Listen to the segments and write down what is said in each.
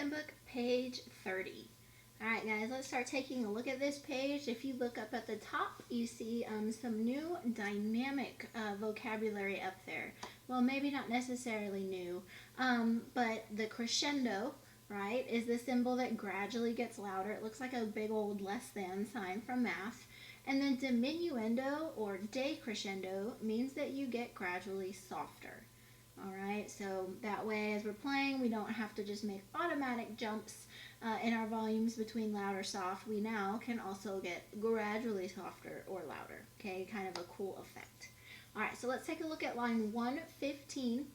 Handbook, page 30. Alright guys, let's start taking a look at this page. If you look up at the top, you see some new dynamic vocabulary up there. Well, maybe not necessarily new, but the crescendo, right, is the symbol that gradually gets louder. It looks like a big old less than sign from math. And then diminuendo or decrescendo means that you get gradually softer. Alright, so that way as we're playing, we don't have to just make automatic jumps in our volumes between loud or soft. We now can also get gradually softer or louder. Okay, kind of a cool effect. Alright, so let's take a look at line 115.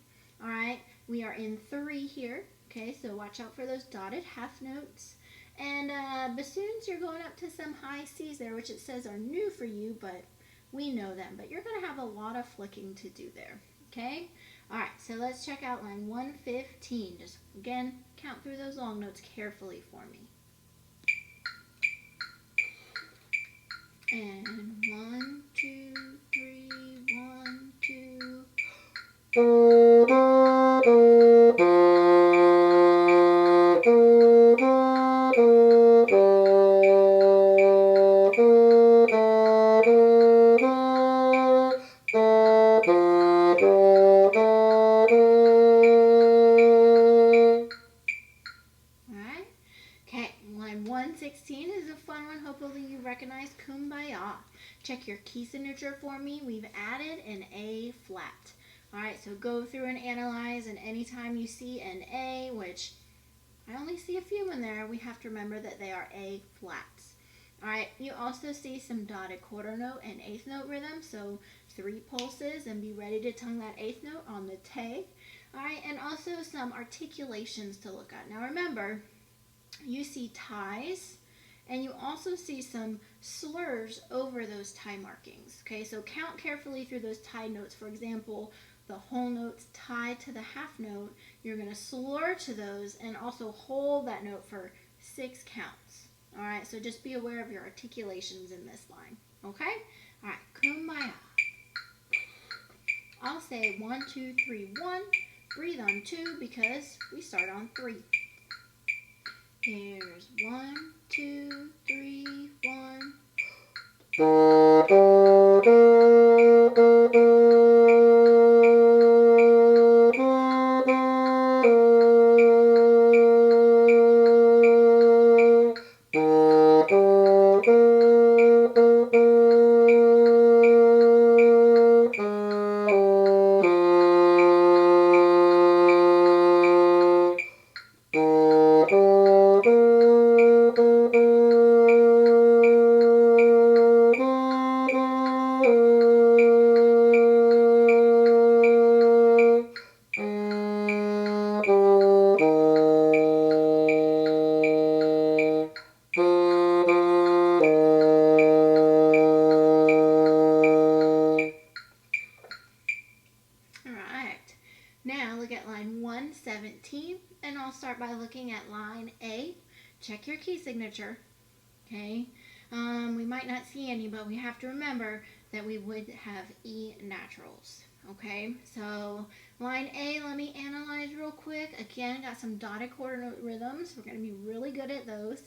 Alright, we are in 3 here. Okay, so watch out for those dotted half notes. And bassoons, you're going up to some high C's there, which it says are new for you, but we know them. But you're going to have a lot of flicking to do there. Okay? Alright, so let's check out line 115. Just, again, count through those long notes carefully for me. And 1, 2, 3, 1, 2. Alright, okay, line 116 is a fun one. Hopefully you recognize Kumbaya. Check your key signature for me. We've added an A flat. Alright, so go through and analyze, and anytime you see an A, which I only see a few in there, we have to remember that they are A flats. Alright, you also see some dotted quarter note and eighth note rhythm, so 3 pulses, and be ready to tongue that eighth note on the te. Alright, and also some articulations to look at. Now remember, you see ties, and you also see some slurs over those tie markings. Okay, so count carefully through those tie notes. For example, the whole notes tied to the half note, you're going to slur to those and also hold that note for 6 counts. Alright, so just be aware of your articulations in this line. Okay? Alright, kumbaya. I'll say 1, 2, 3, 1. Breathe on 2 because we start on 3. Here's 1, 2, 3, 1. Alright, now look at line 117, and I'll start by looking at line A. Check your key signature, okay? We might not see any, but we have to remember that we would have E naturals, okay? So line A, let me analyze real quick. Again, got some dotted quarter note rhythms. We're going to be really good at those.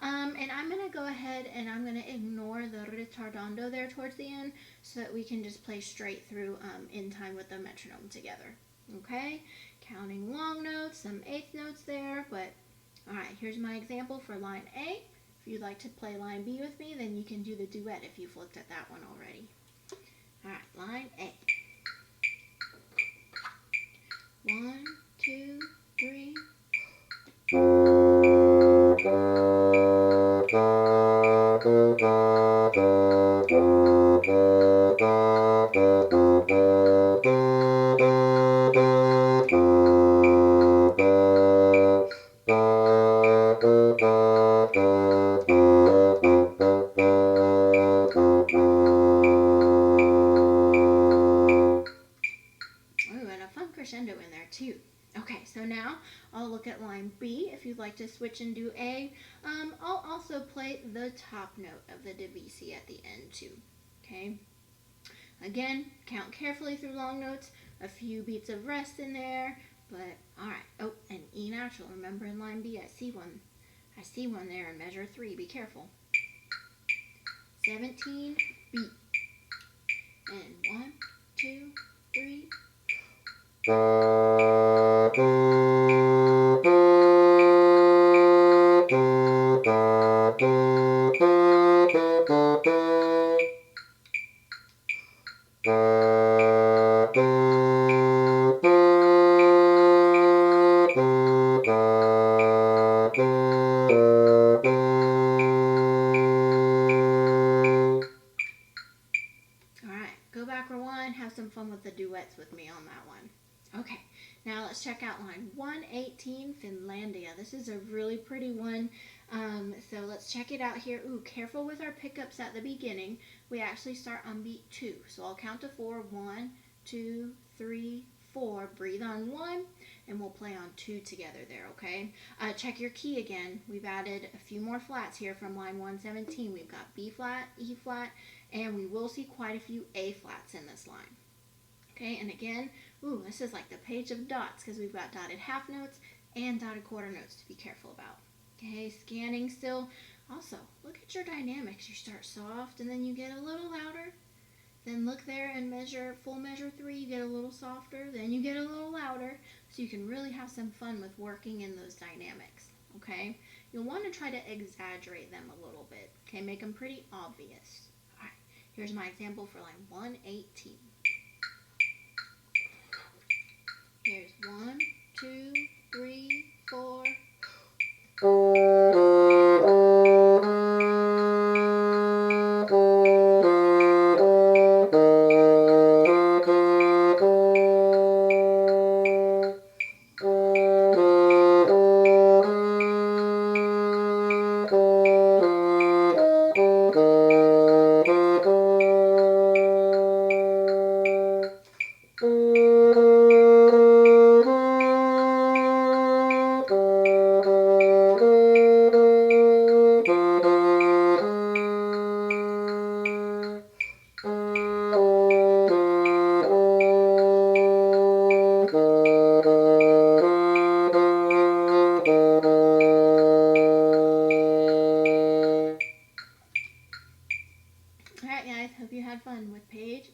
And I'm going to go ahead and I'm going to ignore the retardando there towards the end so that we can just play straight through in time with the metronome together. Okay? Counting long notes, some eighth notes there, but alright, here's my example for line A. If you'd like to play line B with me, then you can do the duet if you've looked at that one already. Alright, line A. 1, 2, 3. Ooh, and a fun crescendo in there too. Okay, so now I'll look at line B if you'd like to switch and do A. I'll also play the top note of the divisi at the end too. Okay? Again, count carefully through long notes. A few beats of rest in there, but alright. Oh, and E natural. Remember in line B, I see one. I see one there in measure 3. Be careful. 17, B. And 1, 2, 3. Alright, go back, rewind, have some fun with the duets with me on that one. Okay, now let's check out line 118, Finlandia. This is a really pretty one. So let's check it out here. Ooh, careful with our pickups at the beginning. We actually start on beat 2. So I'll count to 4. 1, 2, 3, 4. Breathe on 1, and we'll play on 2 together there, okay? Check your key again. We've added a few more flats here from line 117. We've got B flat, E flat, and we will see quite a few A flats in this line. Okay, and again, ooh, this is like the page of dots because we've got dotted half notes and dotted quarter notes to be careful about. Okay, scanning still. Also, look at your dynamics. You start soft and then you get a little louder. Then look there and measure full measure 3, you get a little softer, then you get a little louder, so you can really have some fun with working in those dynamics, okay? You'll want to try to exaggerate them a little bit, okay? Make them pretty obvious. All right, here's my example for line 118. Here's 1, 2, 3, 4. Alright guys, hope you had fun with page